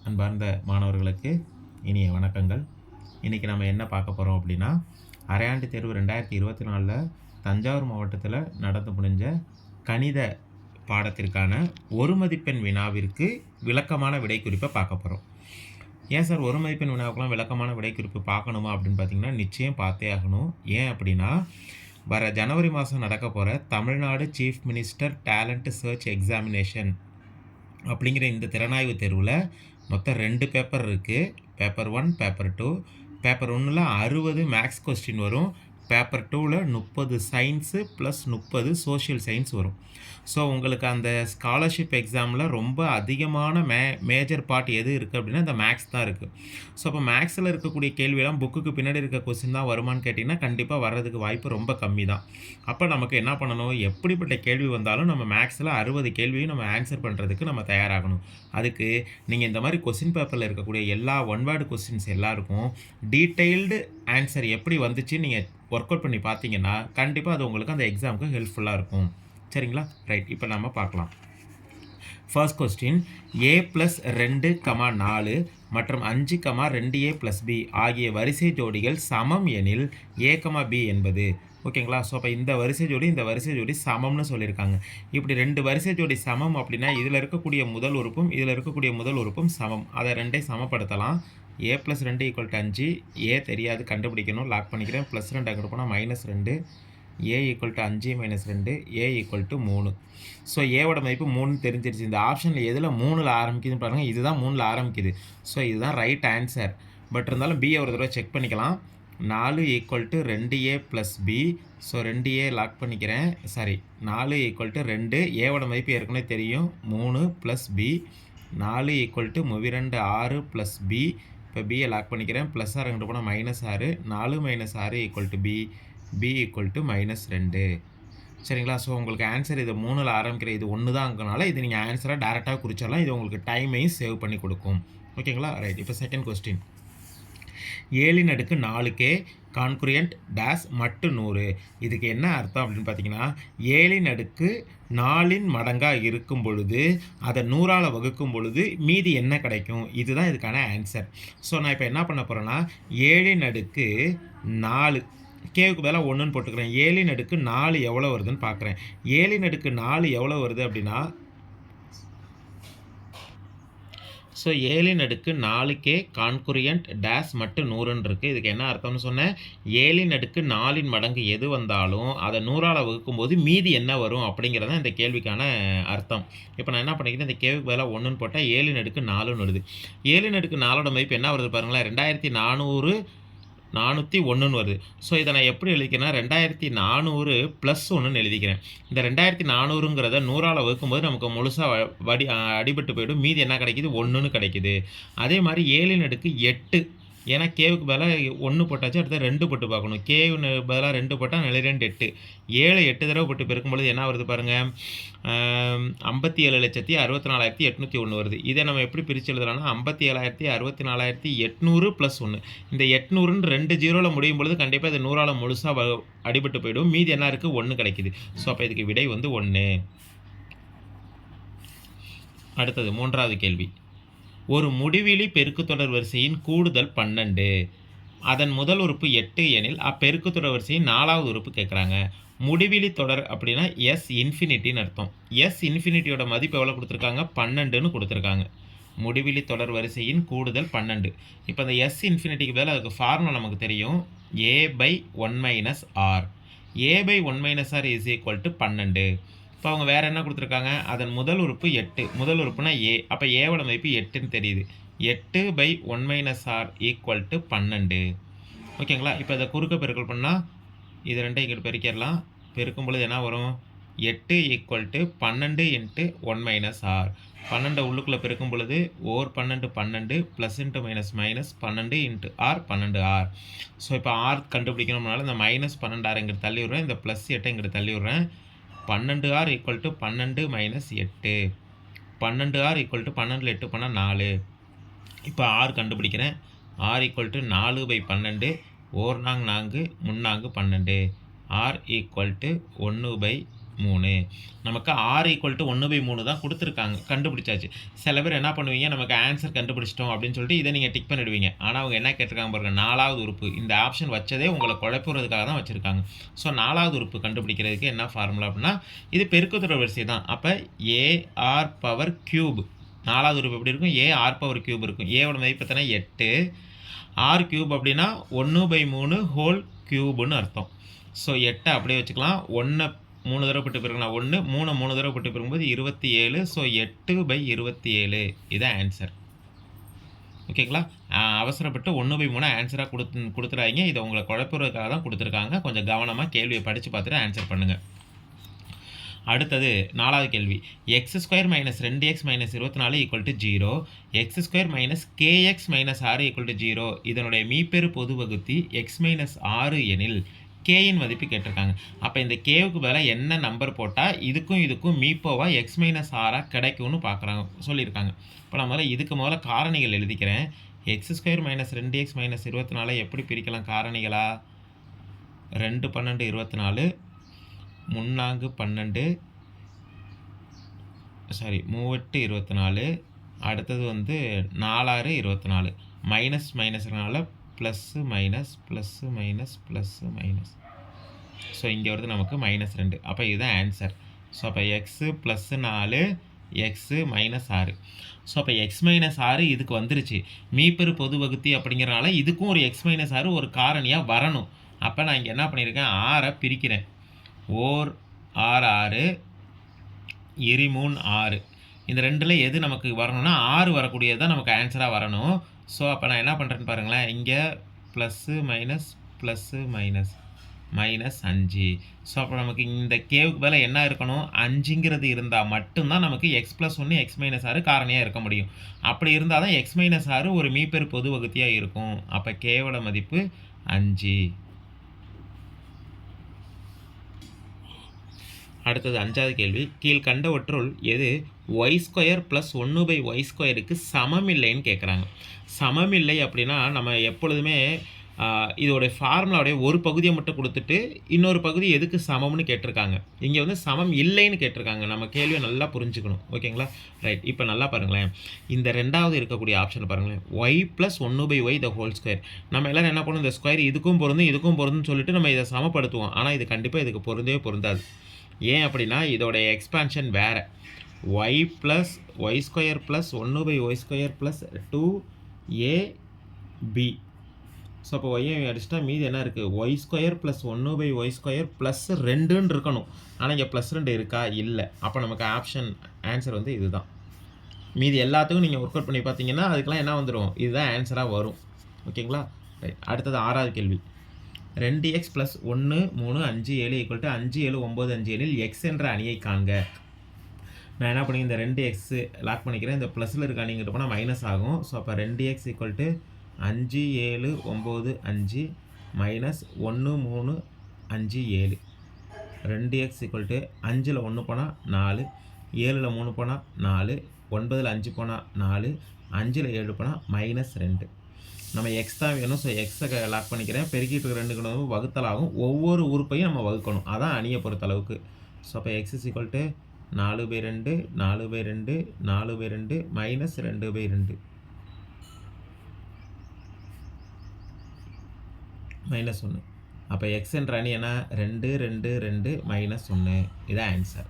அன்பார்ந்த மாணவர்களுக்கு இனிய வணக்கங்கள். இன்றைக்கி நம்ம என்ன பார்க்க போகிறோம் அப்படின்னா, அரையாண்டு தேர்வு 2024 தஞ்சாவூர் மாவட்டத்தில் நடந்து முடிஞ்ச கணித பாடத்திற்கான ஒரு மதிப்பெண் வினாவிற்கு விளக்கமான விடைக்குறிப்பை பார்க்க போகிறோம். ஏன் சார் ஒரு மதிப்பெண் வினாவுக்கெலாம் விளக்கமான விடைக்குறிப்பு பார்க்கணுமா அப்படின்னு பார்த்தீங்கன்னா, நிச்சயம் பார்த்தே ஆகணும். ஏன் அப்படின்னா, வர ஜனவரி மாதம் நடக்க போகிற Tamil Nadu chief minister talent search examination அப்படிங்கிற இந்த திறனாய்வு தேர்வில் மொத்தம் 2 பேப்பர் இருக்குது. Paper 1, paper 2. பேப்பர் 1ல் 60 மேக்ஸ் கொஸ்டின் வரும். பேப்பர் 2ல் 30 சயின்ஸு ப்ளஸ் 30 சோஷியல் சயின்ஸ் வரும். ஸோ உங்களுக்கு அந்த ஸ்காலர்ஷிப் எக்ஸாமில் ரொம்ப அதிகமான மேஜர் பார்ட் எது இருக்குது அப்படின்னா இந்த மேக்ஸ் தான் இருக்குது. ஸோ அப்போ மேக்ஸில் இருக்கக்கூடிய கேள்வியெல்லாம் புக்குக்கு பின்னாடி இருக்க கொஸ்டின் தான் வருமானு கேட்டிங்கன்னா கண்டிப்பாக வர்றதுக்கு வாய்ப்பு ரொம்ப கம்மி தான். அப்போ நமக்கு என்ன பண்ணணும், எப்படிப்பட்ட கேள்வி வந்தாலும் நம்ம மேக்ஸில் 60 கேள்வியும் நம்ம ஆன்சர் பண்ணுறதுக்கு நம்ம தயாராகணும். அதுக்கு நீங்கள் இந்த மாதிரி கொஸ்டின் பேப்பரில் இருக்கக்கூடிய எல்லா ஒன் வேர்டு கொஸ்டின்ஸ் எல்லாருக்கும் டீட்டெயில்டு ஆன்சர் எப்படி வந்துச்சு நீங்கள் ஒர்க் அவுட் பண்ணி பார்த்தீங்கன்னா கண்டிப்பாக அது உங்களுக்கு அந்த எக்ஸாமுக்கு ஹெல்ப்ஃபுல்லாக இருக்கும். சரிங்களா? ரைட், இப்போ நம்ம பார்க்கலாம். ஃபர்ஸ்ட் கொஸ்டின், a + 2, 4 மற்றும் 5, 2a + b ஆகிய வரிசை ஜோடிகள் சமம் எனில் a, b என்பது. ஓகேங்களா? ஸோ அப்போ இந்த வரிசை ஜோடி சமம்னு சொல்லியிருக்காங்க. இப்படி 2 வரிசை ஜோடி சமம் அப்படின்னா இதில் இருக்கக்கூடிய முதல் உறுப்பும் சமம். அதை ரெண்டையும் சமப்படுத்தலாம். a + 2 = 5. a தெரியாது, கண்டுபிடிக்கணும். லாக் பண்ணிக்கிறேன். +2 அங்கிட்டு போனால் -2. a = 5 - 2, a = 3. ஸோ ஏவோட மதிப்பு 3 தெரிஞ்சிருச்சு. இந்த ஆப்ஷனில் எதில் 3ல் ஆரம்பிக்குதுன்னு பாருங்கள். இதுதான் 3ல் ஆரம்பிக்குது. ஸோ இதுதான் ரைட் ஆன்சர். பட் இருந்தாலும் பியை ஒரு தடவை செக் பண்ணிக்கலாம். 4 = 2a + b. So 2a lock பண்ணிக்கிறேன். 4 = 2. ஏவோட மதிப்பு ஏற்கனவே தெரியும், 3 + b. 4 = 6 + b. இப்போ பியை லாக் பண்ணிக்கிறேன். +6 அங்கிட்டு போனால் -6. 4 - 6 = b. b = -2. சரிங்களா? ஸோ உங்களுக்கு ஆன்சர் இது 3ல் ஆரம்பிக்கிற இது 1 தான்ங்கனால இது நீங்கள் ஆன்சராக டேரெக்டாக குறிச்சிடலாம். இது உங்களுக்கு டைமையும் சேவ் பண்ணி கொடுக்கும். ஓகேங்களா? ரைட், இப்போ செகண்ட் கொஸ்டின். 7^4k கான்குரியன்ட் டேஸ் மட்டு 100. இதுக்கு என்ன அர்த்தம் அப்படின்னு பார்த்தீங்கன்னா, 7^4 மடங்காக இருக்கும் பொழுது அதை 100ஆல் வகுக்கும் பொழுது மீதி என்ன கிடைக்கும்? இதுதான் இதுக்கான ஆன்சர். ஸோ நான் இப்போ என்ன பண்ண போகிறேன்னா, 7^4 கேவுக்கு பதிலாக 1ன்னு போட்டுக்கிறேன். 7^4 எவ்வளோ வருதுன்னு பார்க்குறேன். 7^4 எவ்வளோ வருது அப்படின்னா, ஸோ 7^4k கான்குரியன்ட் டேஸ் மட்டும் 100ன்னு இருக்குது. இதுக்கு என்ன அர்த்தம்னு சொன்னேன், 7^4 மடங்கு எது வந்தாலும் அதை 100ஆல் வகுக்கும்போது மீதி என்ன வரும் அப்படிங்கிறதான் இந்த கேள்விக்கான அர்த்தம். இப்போ நான் என்ன பண்ணிக்கிறேன், இந்த கேவுக்கு பதிலாக 1ன்னு போட்டால் 7^4ன்னு வருது. 7^4ஓட மதிப்பு என்ன வருது பாருங்களேன், 2401ன்னு வருது. ஸோ இதை நான் எப்படி எழுதிக்கிறேன்னா, 2400 + 1ன்னு எழுதிக்கிறேன். இந்த 2400ங்கிறத 100ஆல் வகுக்கும்போது நமக்கு முழுசாக அடிபட்டு போய்டும். மீதி என்ன கிடைக்கிது, 1ன்னு கிடைக்கிது. அதே மாதிரி 7^8, ஏன்னா கேவுக்கு பதிலாக 1 போட்டாச்சு, அடுத்த 2 போட்டு பார்க்கணும். கேவுக்கு பதிலாக 2 போட்டால் 2 8. 7 8 தடவை போட்டு பெருக்கும்பொழுது என்ன வருது பாருங்கள், 57,64,801 வருது. இதை நம்ம எப்படி பிரித்து எழுதலாம்னா, 57,64,800 + 1. இந்த 800ன்னு 2 0ல் முடியும் பொழுது கண்டிப்பாக இது 100ஆல் முழுசாக அடிபட்டு போய்டும். மீதி என்ன இருக்குது, 1 கிடைக்கிது. ஸோ அப்போ இதுக்கு விடை வந்து 1. அடுத்தது மூன்றாவது கேள்வி. ஒரு முடிவிலி பெருக்குத்தொடர் வரிசையின் கூடுதல் 12. அதன் முதல் உறுப்பு 8 எனில் அப்பெருக்குத்தொடர் வரிசையின் 4வது உறுப்பு கேட்குறாங்க. முடிவிலி தொடர் அப்படின்னா S∞ அர்த்தம். S∞ மதிப்பு எவ்வளோ கொடுத்துருக்காங்க, 12ன்னு கொடுத்துருக்காங்க. முடிவிலி தொடர் வரிசையின் கூடுதல் 12. இப்போ அந்த S∞ பதில் அதுக்கு ஃபார்முலா நமக்கு தெரியும், a/1 - r. a/1 - r = 12. இப்போ அவங்க வேறு என்ன கொடுத்துருக்காங்க, அதன் முதல் உறுப்பு 8. முதல் உறுப்புனா a. அப்போ ஏவோட மதிப்பு 8ன்னு தெரியுது. 8/1 - r = 12. ஓகேங்களா? இப்போ இதை குறுக்க பெருக்கல் பண்ணால் இது 2ஐ இங்கிட்டு பெருக்கிடலாம். பெருக்கும் பொழுது என்ன வரும், 8 = 12 × 1 - r. 12 உள்ளுக்குள்ளே பெருக்கும் பொழுது 12 12 +× -12 × r 12r. ஸோ இப்போ r கண்டுபிடிக்கணும்னால இந்த -12r இங்கிட்டு தள்ளி விட்றேன், இந்த +8 இங்கிட்டு தள்ளி விட்றேன். 12r = 12 - 8. 12r = 12ல் 8 பண்ணால் 4. இப்போ r கண்டுபிடிக்கிறேன். r = 4/12. 1 4 3 12. r = 1/4. 3. நமக்கு r = 1/3 தான் கொடுத்துருக்காங்க. கண்டுபிடிச்சாச்சு. சில பேர் என்ன பண்ணுவீங்க, நமக்கு ஆன்சர் கண்டுபிடிச்சிட்டோம் அப்படின்னு சொல்லிட்டு இதை நீங்கள் டிக் பண்ணிடுவீங்க. ஆனால் அவங்க என்ன கேட்டிருக்காங்க பாருங்கள், 4வது உறுப்பு. இந்த ஆப்ஷன் வச்சதே உங்களை குழப்புறதுக்காக தான் வச்சுருக்காங்க. ஸோ 4வது உறுப்பு கண்டுபிடிக்கிறதுக்கு என்ன ஃபார்முலா அப்படின்னா, இது பெருக்குத்தொடர் வரிசை தான். அப்போ ar⁴. 4வது உறுப்பு எப்படி இருக்கும், ar⁴ இருக்கும். ஏவோட மதிப்பு எத்தனை, 8. r³ அப்படின்னா 1/3 ஹோல் க்யூப்னு அர்த்தம். ஸோ 8 அப்படியே வச்சுக்கலாம். 1 3 தடவை பட்டு பெருக்கலாம் 1, 3 3 தடவை பட்டு பெருக்கும்போது 27. ஸோ 8/27 இதான் ஆன்சர். ஓகேங்களா? அவசரப்பட்டு 1/3 ஆன்சராக கொடுத்துடாதீங்க. இதை உங்களை குழப்புறதுக்காக தான் கொடுத்துருக்காங்க. கொஞ்சம் கவனமாக கேள்வியை படித்து பார்த்துட்டு ஆன்சர் பண்ணுங்கள். அடுத்தது 4வது கேள்வி. x² - 2x - 24 = 0. x² - kx - 6 = 0. இதனுடைய மீப்பெரு பொது வகுத்தி x - 6 எனில் கேயின் மதிப்பு கேட்டிருக்காங்க. அப்போ இந்த கேவுக்கு பதிலாக என்ன நம்பர் போட்டால் இதுக்கும் மீப்போவா x - 6 கிடைக்கும்னு சொல்லியிருக்காங்க. இப்போ நான் முதல்ல காரணிகள் எழுதிக்கிறேன். x² - 2x - 24 எப்படி பிரிக்கலாம் காரணிகளா? 2 12 24, 3 12, சாரி 3 24, அடுத்தது 4 24, மைனஸ்னால plus minus plus minus plus minus. So இங்கே வருது நமக்கு -2. அப்போ இதுதான் ஆன்சர். ஸோ அப்போ எக்ஸு ப்ளஸ் 4 எக்ஸு -6. ஸோ அப்போ x - 6 இதுக்கு வந்துருச்சு. மீப்பெரு பொது வகுத்தி அப்படிங்கிறனால இதுக்கும் ஒரு x - 6 ஒரு காரணியாக வரணும். அப்போ நான் இங்கே என்ன பண்ணியிருக்கேன், 6 பிரிக்கிறேன். ஓர் 6 6 3 6. இந்த ரெண்டில் எது நமக்கு வரணும்னா 6 வரக்கூடியது தான் நமக்கு ஆன்சராக வரணும். ஸோ அப்போ நான் என்ன பண்ணுறேன்னு பாருங்களேன், இங்கே plus minus plus minus -5. So அப்போ நமக்கு இந்த கேவுக்கு பதிலாக என்ன இருக்கணும், 5ங்கிறது இருந்தால் மட்டும்தான் நமக்கு x + 1 x - 6 காரணியாக இருக்க முடியும். அப்படி இருந்தால் தான் x - 6 ஒரு மீப்பெரு பொது வகுத்தியாக இருக்கும். அப்போ கேவோட மதிப்பு 5. அடுத்தது 5வது கேள்வி. கீழ்கண்டவற்றுள் எது y² + 1/y² சமமில்லைன்னு கேட்குறாங்க. சமமில்லை அப்படின்னா நம்ம எப்பொழுதுமே இதோடைய ஃபார்முலாவுடைய ஒரு பகுதியை மட்டும் கொடுத்துட்டு இன்னொரு பகுதி எதுக்கு சமம்னு கேட்டிருக்காங்க. இங்கே சமம் இல்லைன்னு கேட்டிருக்காங்க. நம்ம கேள்வியை நல்லா புரிஞ்சுக்கணும். ஓகேங்களா? ரைட். இப்போ நல்லா பாருங்களேன், இந்த 2வது இருக்கக்கூடிய ஆப்ஷனை பாருங்களேன், y + 1/y². நம்ம எல்லோரும் என்ன பண்ணுவோம், இந்த ஸ்கொயர் இதுக்கும் பொருந்துன்னு சொல்லிட்டு நம்ம இதை சமப்படுத்துவோம். ஆனால் இது கண்டிப்பாக இதுக்கு பொருந்தாது. ஏன் அப்படின்னா இதோடைய எக்ஸ்பான்ஷன் வேறு. y + y² + 1/y² + 2ab. So அப்போ y அடிச்சிட்டா மீதி என்ன இருக்குது, y² + 1/y² + 2ன்னு இருக்கணும். ஆனால் இங்கே +2 இருக்கா, இல்லை. அப்போ நமக்கு ஆன்சர் இதுதான். மீதி எல்லாத்துக்கும் நீங்கள் ஒர்க் அவுட் பண்ணி பார்த்தீங்கன்னா அதுக்கெல்லாம் என்ன வந்துடும், இதுதான் ஆன்சராக வரும். ஓகேங்களா? ரைட். அடுத்தது 6வது கேள்வி. 2x + 1 3 5 7 = 5 7 9 5 எனில் x என்ற அணியை காண்க. நான் என்ன பண்ணி இந்த 2x லாக் பண்ணிக்கிறேன். இந்த ப்ளஸில் இருக்க அணிங்கிட்ட போனால் மைனஸ் ஆகும். ஸோ அப்போ 2x = 5 7 9 5 -1 3 5 7. 2x = 5ல் 1 போனால் 4, 7ல் 3 போனால் 4, 9ல் 5 போனால் 4, 5ல் 7 போனால் -2. நம்ம எக்ஸ் தான் வேணும். ஸோ எக்ஸை லாக் பண்ணிக்கிறேன். பெருக்கிட்டு 2 வகுத்தலாகும். ஒவ்வொரு உறுப்பையும் நம்ம வகுக்கணும். அதான் அணியை பொறுத்தளவுக்கு. ஸோ அப்போ x = 4/2 4/2 4/2 -2/2 -1. அப்போ எக்ஸ் என்ற அணி என்ன, 2 2 2 -1. இதான் ஆன்சர்.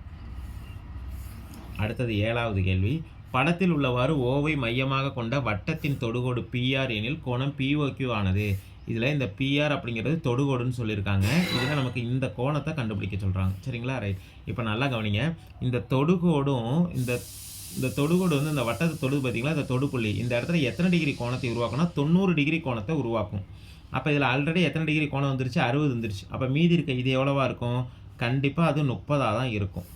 அடுத்தது 7வது கேள்வி. படத்தில் உள்ளவாறு ஓவை மையமாக கொண்ட வட்டத்தின் தொடுகோடு PR எனில் கோணம் POQ ஆனது. இதில் இந்த PR அப்படிங்கிறது தொடுகோடுன்னு சொல்லியிருக்காங்க. இதில் நமக்கு இந்த கோணத்தை கண்டுபிடிக்க சொல்கிறாங்க. சரிங்களா? ரைட். இப்போ நல்லா கவனிங்க. இந்த தொடுகோடும் இந்த தொடுகோடு இந்த வட்டத்தை தொடுது பார்த்தீங்களா, இந்த தொடுப்புள்ளி இந்த இடத்துல எத்தனை டிகிரி கோணத்தை உருவாக்கும்னா 90 டிகிரி கோணத்தை உருவாக்கும். அப்போ இதில் ஆல்ரெடி எத்தனை டிகிரி கோணம் வந்துருச்சு, 60 வந்துருச்சு. அப்போ மீதி இருக்க இது எவ்வளோவா இருக்கும், கண்டிப்பாக அது 30 தான் இருக்கும்.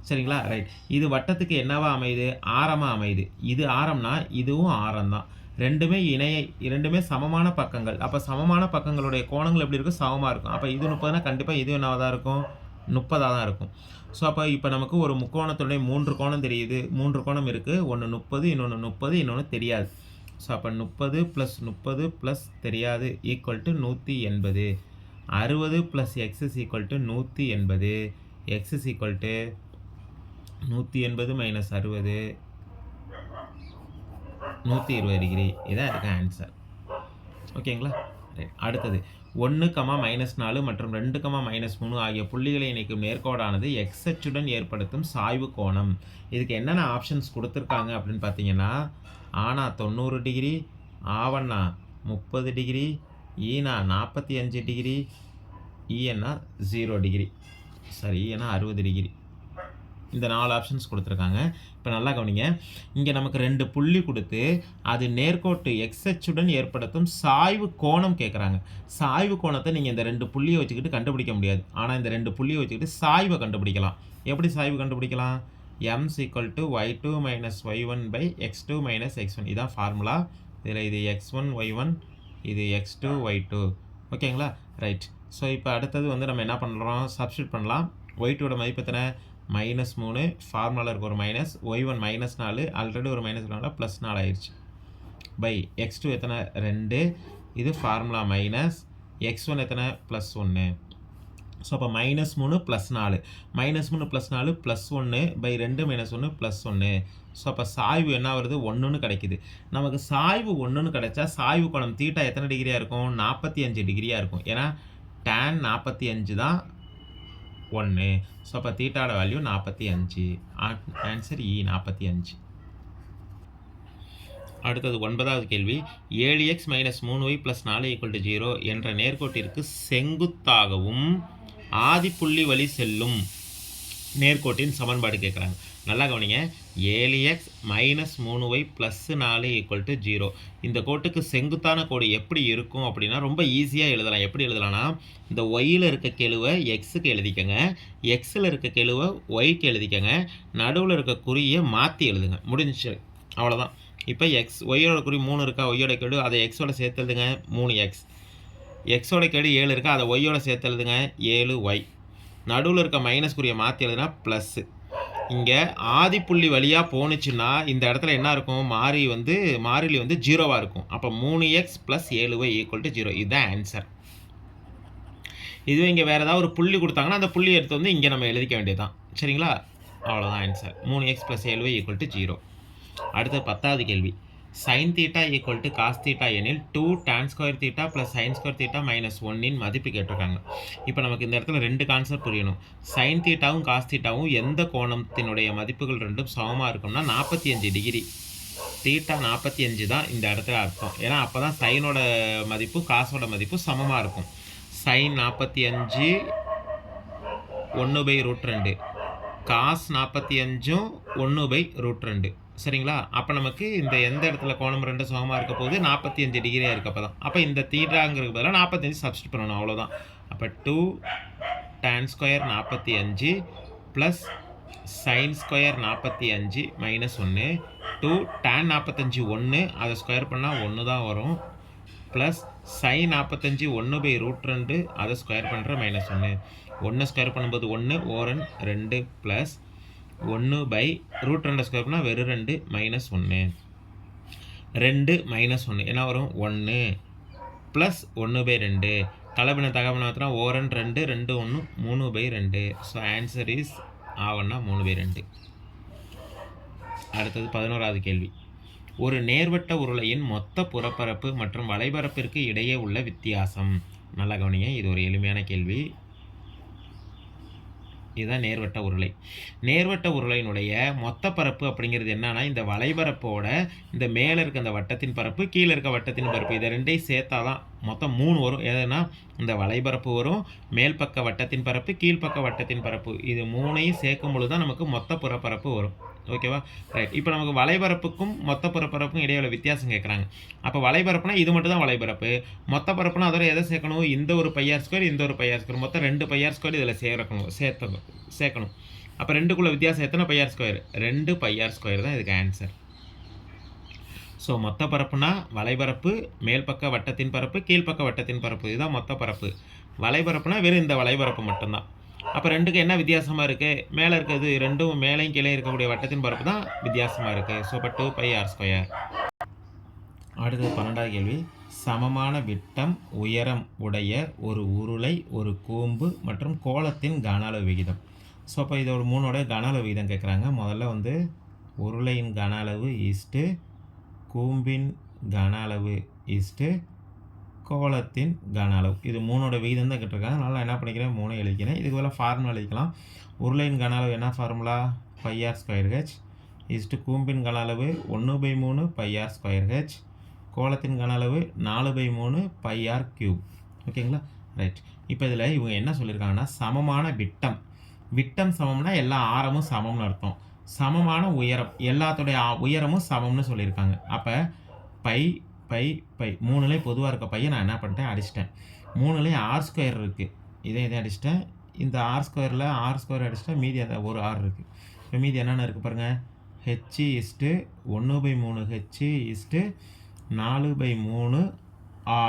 சரிங்களா? ரைட். இது வட்டத்துக்கு என்னவா அமையுது, ஆரமாக அமையுது. இது ஆரம்னா இதுவும் ஆரம் தான். இரண்டுமே சமமான பக்கங்கள். அப்போ சமமான பக்கங்களுடைய கோணங்கள் எப்படி இருக்கும், சமமாக இருக்கும். அப்போ இது 30னா கண்டிப்பாக இது என்னவாக தான் இருக்கும், 30 தான் இருக்கும். ஸோ அப்போ இப்போ நமக்கு ஒரு முக்கோணத்துடைய 3 கோணம் தெரியுது. 3 கோணம் இருக்குது. ஒன்று 30, இன்னொன்று 30, இன்னொன்று தெரியாது. ஸோ அப்போ 30 + 30 + தெரியாது = 180. 60 + x = 180. X is equal to 180 minus 60 120 degree. இதான் அதுக்கு ஆன்சர். ஓகேங்களா? அடுத்தது 1, -4 மற்றும் 2, -3 ஆகிய புள்ளிகளை இணைக்கும் நேர்கோடானது எக்ஸ் அச்சுடன் ஏற்படுத்தும் சாய்வு கோணம். இதுக்கு என்னென்ன ஆப்ஷன்ஸ் கொடுத்துருக்காங்க அப்படின்னு பார்த்தீங்கன்னா, ஆனா 90 டிகிரி, ஆவண்ணா 30 டிகிரி, ஈனா 45 டிகிரி, ஈஎன்னா 0 டிகிரி. சரி, ஈனா 60 டிகிரி. இந்த 4 ஆப்ஷன்ஸ் கொடுத்துருக்காங்க. இப்போ நல்லா கவனிங்க. இங்கே நமக்கு 2 புள்ளி கொடுத்து அது நேர்கோட்டு எக்ஸ் அச்சுடன் ஏற்படுத்தும் சாய்வு கோணம் கேட்குறாங்க. சாய்வு கோணத்தை நீங்கள் இந்த 2 புள்ளியை வச்சுக்கிட்டு கண்டுபிடிக்க முடியாது. ஆனால் இந்த 2 புள்ளியை வச்சுக்கிட்டு சாய்வை கண்டுபிடிக்கலாம். எப்படி சாய்வு கண்டுபிடிக்கலாம்? m = y2 - y1 / x2 - x1. இதான் ஃபார்முலா. இதில் இது x1 y1, இது x2 y2. ஓகேங்களா? ரைட். ஸோ இப்போ அடுத்தது வந்து நம்ம என்ன பண்ணுறோம்? சப்ஸ்டியூட் பண்ணலாம். y2 மதிப்பு எத்தனை? -3. ஃபார்முலாவில் இருக்க ஒரு மைனஸ். y1 -4, ஆல்ரெடி ஒரு மைனஸ் இருக்கனால +4 ஆயிடுச்சு. பை x2 எத்தனை? 2. இது ஃபார்முலா மைனஸ். x1 எத்தனை? +1. ஸோ அப்போ -3 +4. -3 +4 +1 பை 2 - 1 +1. ஸோ அப்போ சாய்வு என்ன வருது? 1ன்னு கிடைக்குது. நமக்கு சாய்வு 1ன்னு கிடைச்சா சாய்வு கோணம் தீட்டா எத்தனை டிகிரியாக இருக்கும்? 45 டிகிரியாக இருக்கும். ஏன்னா tan 45 தான் 1. ஸோ அப்போ தீட்டாவோட வேல்யூ 45. ஆன்சர் இ 45. அடுத்தது 9வது கேள்வி. 7x - 3y + 4 = 0 என்ற நேர்கோட்டிற்கு செங்குத்தாகவும் ஆதிப்புள்ளி வழி செல்லும் நேர்கோட்டின் சமன்பாடு கேட்குறாங்க. நல்லா கவனிங்க. 7x - 3y + 4 = 0. இந்த கோட்டுக்கு செங்குத்தான கோடு எப்படி இருக்கும் அப்படின்னா ரொம்ப ஈஸியாக எழுதலாம். எப்படி எழுதலாம்னா, இந்த ஒய்யில் இருக்க கெழுவை எக்ஸுக்கு எழுதிக்கங்க, எக்ஸில் இருக்க கெழுவை ஒய்க்கு எழுதிக்கங்க, நடுவில் இருக்க குறியை மாற்றி எழுதுங்க. முடிஞ்சிச்சு, அவ்வளோதான். இப்போ எக்ஸ் ஒய்யோட குறி 3 இருக்கா, ஒய்யோட கெழு அதை எக்ஸோட சேர்த்து எழுதுங்க 3x. எக்ஸோட கெழு 7 இருக்கா, அதை ஒய்யோட சேர்த்து எழுதுங்க 7y. நடுவில் இருக்க மைனஸ் குறியை மாற்றி எழுதுனா ப்ளஸ்ஸு. இங்கே ஆதிப்புள்ளி வழியாக போணுச்சுன்னா இந்த இடத்துல என்ன இருக்கும்? மாறிலி வந்து 0வாக இருக்கும். அப்போ 3x + 7y = 0. இதுதான் ஆன்சர். இதுவே இங்கே வேறு ஏதாவது ஒரு புள்ளி கொடுத்தாங்கன்னா அந்த புள்ளி எடுத்து வந்து இங்கே நம்ம எழுதிக்க வேண்டியதுதான். சரிங்களா? அவ்வளோதான் ஆன்சர். 3x + 7y = 0. அடுத்து 10வது கேள்வி. sin θ = cos θ எனில் 2 tan square θ + sin square θ - 1 இன் மதிப்பு கேட்டிருக்காங்க. இப்போ நமக்கு இந்த இடத்துல 2 கான்செப்ட் புரியணும். sin θவும் cos θவும் எந்த கோணத்தினுடைய மதிப்புகள் ரெண்டும் சமமாக இருக்கும்னா 45 டிகிரி. θ 45 தான் இந்த இடத்துல அர்த்தம். ஏன்னா அப்போ தான் சைனோட மதிப்பு காசோட மதிப்பு சமமாக இருக்கும். sin 45 1/√2, cos 45 1/√2. சரிங்களா? அப்போ நமக்கு இந்த எந்த இடத்துல கோணம் 2 சமமாக இருக்க போது 45 டிகிரியாக இருக்குது. அப்போ தான் அப்போ இந்த தீட்டாங்கிறது பதிலாக 45 சப்ஸ்டிட் பண்ணணும். அவ்வளோதான். அப்போ 2 tan square 45 plus sin square 45 -1. 2 tan 45 1, அதை ஸ்கொயர் பண்ணால் 1 தான் வரும். ப்ளஸ் sin 45 1/√2, அதை ஸ்கொயர் பண்ணுற -1. 1 ஸ்கொயர் பண்ணும்போது 1, ஓரன் 2 ப்ளஸ் 1/√2 ஸ்கொயர் பண்ணால் வெறும் 2 -1. 2 -1 என்ன வரும்? 1 ப்ளஸ் 1/2. கலப்பின தகவல் ஓரன் 2, 2 1 3/2. ஸோ ஆன்சர் இஸ் ஆவன்னா 3/2. அடுத்தது 11வது கேள்வி. ஒரு நேர்வட்ட உருளையின் மொத்த புறப்பரப்பு மற்றும் வளைபரப்பிற்கு இடையே உள்ள வித்தியாசம். நல்லா கவனிங்க. இது ஒரு எளிமையான கேள்வி. இதுதான் நேர்வட்ட உருளை. நேர்வட்ட உருளையினுடைய மொத்த பரப்பு அப்படிங்கிறது என்னன்னா, இந்த வளைபரப்போட இந்த மேலே இருக்க அந்த வட்டத்தின் பரப்பு, கீழே இருக்க வட்டத்தின் பரப்பு, இதை ரெண்டையும் சேர்த்தா தான் மொத்தம் 3 வரும். எதுனா இந்த வளைபரப்பு வரும், மேல் பக்க வட்டத்தின் பரப்பு, கீழ்ப்பக்க வட்டத்தின் பரப்பு, இது 3ஐயும் சேர்க்கும் பொழுது தான் நமக்கு மொத்த புறப்பரப்பு வரும். ஓகேவா? ரைட். இப்போ நமக்கு வளைபரப்புக்கும் மொத்த புறப்பரப்புக்கும் இடையில வித்தியாசம் கேட்குறாங்க. அப்போ வளைபரப்புனா இது மட்டும் தான் வளைபரப்பு. மொத்த பரப்புனா அதோட எதை சேர்க்கணும்? இந்த ஒரு πr², இந்த ஒரு πr², மொத்தம் 2 πr² இதில் சேர்க்கணும். அப்போ 2க்குள்ள வித்தியாசம் எத்தனை πr²? 2 πr² தான் இதுக்கு ஆன்சர். ஸோ மொத்த பரப்புனா வளைபரப்பு, மேல் பக்க வட்டத்தின் பரப்பு, கீழ்ப்பக்க வட்டத்தின் பரப்பு, இதுதான் மொத்த பரப்பு. வளைபரப்புனா வெறும் இந்த வளைபரப்பு மட்டும்தான். அப்போ 2க்கு என்ன வித்தியாசமாக இருக்குது? மேலே இருக்கிறது 2ம் மேலேயும் கீழே இருக்கக்கூடிய வட்டத்தின் பரப்பு தான் வித்தியாசமாக இருக்குது. ஸோ இப்போ 2 πr². அடுத்தது 12வது கேள்வி. சமமான விட்டம் உயரம் உடைய ஒரு உருளை, ஒரு கூம்பு மற்றும் கோளத்தின் கன அளவு விகிதம். ஸோ அப்போ இதோட 3ஓட கன அளவு விகிதம் கேட்குறாங்க. முதல்ல வந்து உருளையின் கன அளவு ஈஸ்ட்டு கூம்பின் கன அளவு ஈஸ்ட்டு கோளத்தின் கன அளவு. இது 3ஓட விகிதம் தான் கேட்டிருக்காங்க. அதனால் நான் என்ன பண்ணிக்கிறேன், 3 எழுதிக்கிறேன். இதுக்கு பதிலாக ஃபார்முலா எழுதிக்கலாம். உருளையின் கன அளவு என்ன ஃபார்முலா, πr²h ஈஸ்ட்டு கூம்பின் கன அளவு 1/3 πr²h கோளத்தின் கன அளவு 4/3 πr3. ஓகேங்களா, ரைட். இப்போ இதில் இவங்க என்ன சொல்லியிருக்காங்கன்னா, சமமான விட்டம். விட்டம் சமம்னா எல்லா ஆரமும் சமம்னு அர்த்தம். சமமான உயரம், எல்லாத்துடைய உயரமும் சமம்னு சொல்லியிருக்காங்க. அப்போ பை 3லேயும் பொதுவாக இருக்க பையை நான் என்ன பண்ணிட்டேன், அடிச்சிட்டேன். 3லேயும் r² இருக்குது. இதை அடிச்சிட்டேன். இந்த r²ல் r² அடிச்சிட்டா மீதி அந்த ஒரு r இருக்குது. இப்போ மீதி என்னென்ன இருக்குது பாருங்கள், h = 1/3 h = 4/3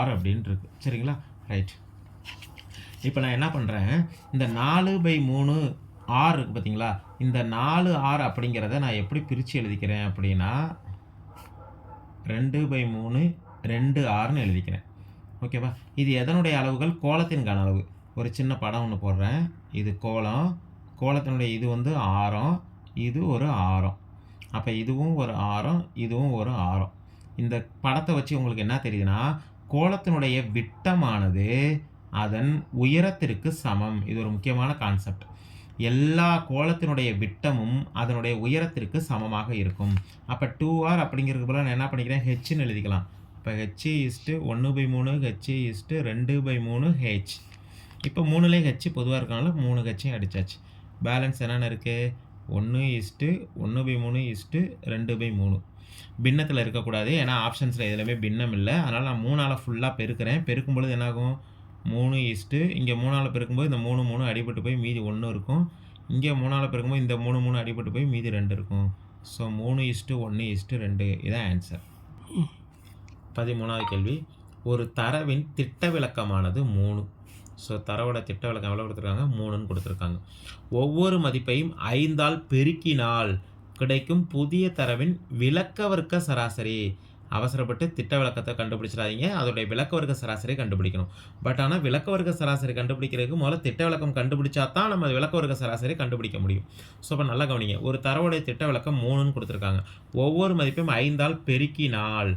r அப்படின்ட்டு இருக்குது. சரிங்களா, ரைட். இப்போ நான் என்ன பண்ணுறேன், இந்த 4/3 r இருக்குது பார்த்தீங்களா, இந்த 4r அப்படிங்கிறத நான் எப்படி பிரித்து எழுதிக்கிறேன் அப்படின்னா 2/3 2rன்னு எழுதிக்கிறேன். ஓகேவா, இது எதனுடைய அளவுகள், கோளத்தின் கன அளவு. ஒரு சின்ன படம் ஒன்று போடுறேன். இது கோளம், கோளத்தினுடைய இது வந்து ஆரம், இது ஒரு ஆரம். அப்போ இதுவும் ஒரு ஆரம், இதுவும் ஒரு ஆரம். இந்த படத்தை வச்சு உங்களுக்கு என்ன தெரியுதுன்னா, கோளத்தினுடைய விட்டமானது அதன் உயரத்திற்கு சமம். இது ஒரு முக்கியமான கான்செப்ட். எல்லா கோளத்தினுடைய விட்டமும் அதனுடைய உயரத்திற்கு சமமாக இருக்கும். அப்போ 2r அப்படிங்கிறதுக்கு பதிலாக நான் என்ன பண்ணிக்கிறேன், ஹெச்ன்னு எழுதிக்கலாம். இப்போ h = 1/3 h = 2/3 h. இப்போ 3லேயும் h பொதுவாக இருக்கனால 3 ஹெச்சையும் அடித்தாச்சு. பேலன்ஸ் என்னென்ன இருக்குது, 1/1/3 2/3. பின்னத்தில் இருக்கக்கூடாது, ஏன்னா ஆப்ஷன்ஸில் எதுலையுமே பின்னம் இல்லை. அதனால் நான் 3ஆல் ஃபுல்லாக பெருக்கிறேன். பெருக்கும் பொழுது என்னாகும், 3 இங்கே 3ஆல் பெருக்கும்போது இந்த 3 அடிபட்டு போய் மீதி 1 இருக்கும். இங்கே 3ஆல் பெருக்கும்போது இந்த 3 அடிபட்டு போய் மீதி 2 இருக்கும். ஸோ 3:1:2 இதான் ஆன்சர். 13வது கேள்வி, ஒரு தரவின் திட்ட விலக்கமானது 3. ஸோ தரவோட திட்ட விலக்கம் எவ்வளோ கொடுத்துருக்காங்க, 3ன்னு கொடுத்துருக்காங்க. ஒவ்வொரு மதிப்பையும் 5ஆல் பெருக்கினால் கிடைக்கும் புதிய தரவின் விலக்க வர்க்க சராசரி. அவசரப்பட்டு திட்ட விலக்கத்தை கண்டுபிடிச்சிடாதீங்க, அதோடைய விலக்க வர்க்க சராசரி கண்டுபிடிக்கணும். பட் ஆனால் விலக்க வர்க்க சராசரி கண்டுபிடிக்கிறதுக்கு முதல்ல திட்ட விலக்கம் கண்டுபிடிச்சா தான் நம்ம விலக்க வர்க்க சராசரி கண்டுபிடிக்க முடியும். ஸோ அப்போ நல்லா கவனிங்க, ஒரு தரவுடைய திட்ட விலக்கம் 3ன்னு கொடுத்துருக்காங்க. ஒவ்வொரு மதிப்பையும் 5ஆல் பெருக்கினால்,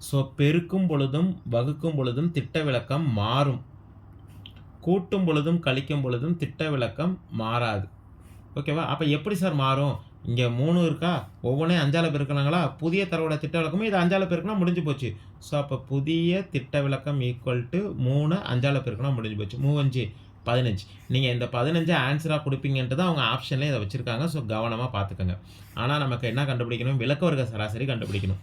ஸோ பெருக்கும் பொழுதும் வகுக்கும் பொழுதும் திட்ட விலக்கம் மாறும். கூட்டும் பொழுதும் கழிக்கும் பொழுதும் திட்ட விலக்கம் மாறாது. ஓகேவா, அப்போ எப்படி சார் மாறும், இங்கே 3 இருக்கா, ஒவ்வொன்றையும் 5ஆல் பெருக்கினாங்களா, புதிய தரவோட திட்ட விலக்கமும் இது 5ஆல் பெருக்கினா முடிஞ்சு போச்சு. ஸோ அப்போ புதிய திட்ட விலக்கம் = 3 5ஆல் பெருக்கினா முடிஞ்சு போச்சு. 3×5 15. நீங்கள் இந்த 15 ஆன்சராக கொடுப்பீங்கன்ட்டு தான் அவங்க ஆப்ஷன்லேயே இதை வச்சுருக்காங்க. ஸோ கவனமாக பார்த்துக்கோங்க. ஆனால் நமக்கு என்ன கண்டுபிடிக்கணும், விலக்க வர்க்க சராசரி கண்டுபிடிக்கணும்.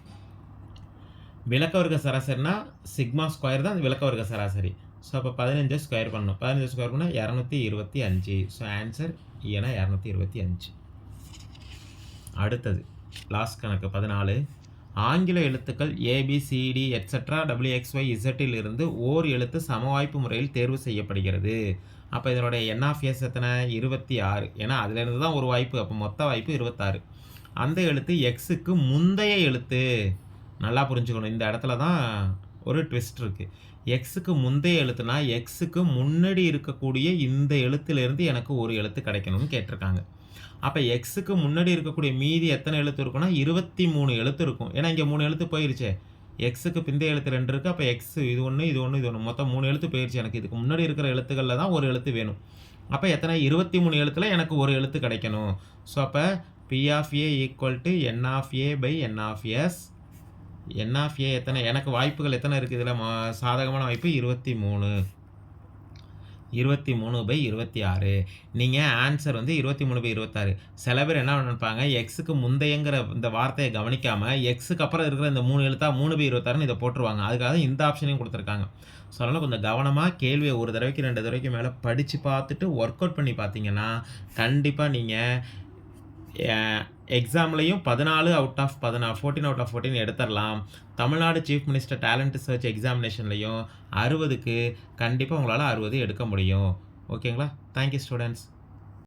விலக்க வர்க்க சராசரினா σ² தான் விலக்க வர்க்க சராசரி. ஸோ அப்போ 15 ஸ்கொயர் பண்ணணும். 15 ஸ்கொயர் பண்ணால் 225. ஸோ ஆன்சர் ஏன்னா 225. அடுத்தது லாஸ்ட் கணக்கு 14. ஆங்கில எழுத்துக்கள் ABCD எட்ஸெட்ரா WXYZ இலிருந்து ஓர் எழுத்து சமவாய்ப்பு முறையில் தேர்வு செய்யப்படுகிறது. அப்போ இதனுடைய NF எத்தனை, 26. ஏன்னா அதிலிருந்து தான் ஒரு வாய்ப்பு, அப்போ மொத்த வாய்ப்பு 26. அந்த எழுத்து எக்ஸுக்கு முந்தைய எழுத்து. நல்லா புரிஞ்சுக்கணும், இந்த இடத்துல தான் ஒரு ட்விஸ்ட் இருக்குது. எக்ஸுக்கு முந்தைய எழுத்துனா எக்ஸுக்கு முன்னாடி இருக்கக்கூடிய இந்த எழுத்துலேருந்து எனக்கு ஒரு எழுத்து கிடைக்கணும்னு கேட்டிருக்காங்க. அப்போ எக்ஸுக்கு முன்னாடி இருக்கக்கூடிய மீதி எத்தனை எழுத்து இருக்குன்னா 23 எழுத்து இருக்கும். ஏன்னா இங்கே 3 எழுத்து போயிருச்சே, எக்ஸுக்கு பிந்தைய எழுத்து 2 இருக்குது. அப்போ எக்ஸ் இது ஒன்று இது ஒன்று இது ஒன்று, மொத்தம் 3 எழுத்து போயிருச்சு. எனக்கு இதுக்கு முன்னாடி இருக்கிற எழுத்துக்களில் தான் ஒரு எழுத்து வேணும். அப்போ எத்தனை, 23 எழுத்தில் எனக்கு ஒரு எழுத்து கிடைக்கணும். ஸோ அப்போ P(a) = N(a)/N(s). N(a) எத்தனை, எனக்கு வாய்ப்புகள் எத்தனை இருக்குது இதில், சாதகமான வாய்ப்பு 23. 23/26. நீங்கள் ஆன்சர் வந்து 23/26. சில பேர் என்ன நினைப்பாங்க, எக்ஸுக்கு முந்தையங்கிற இந்த வார்த்தையை கவனிக்காமல் எக்ஸுக்கு அப்புறம் இருக்கிற இந்த 3 எழுத்தா 3/26ன்னு இதை போட்டுருவாங்க. அதுக்காக இந்த ஆப்ஷனையும் கொடுத்துருக்காங்க. ஸோ அதனால் கொஞ்சம் கவனமாக கேள்வியை ஒரு தடவைக்கு 2 தடவைக்கு மேலே படித்து பார்த்துட்டு ஒர்க் அவுட் பண்ணி பார்த்தீங்கன்னா கண்டிப்பாக நீங்கள் எக்ஸாம்லையும் 14 out of 14 எடுத்துடலாம். Tamil Nadu chief minister talent search எக்ஸாமினேஷன்லையும் 60க்கு கண்டிப்பாக உங்களால் 60 எடுக்க முடியும். ஓகேங்களா, தேங்க்யூ ஸ்டூடெண்ட்ஸ்.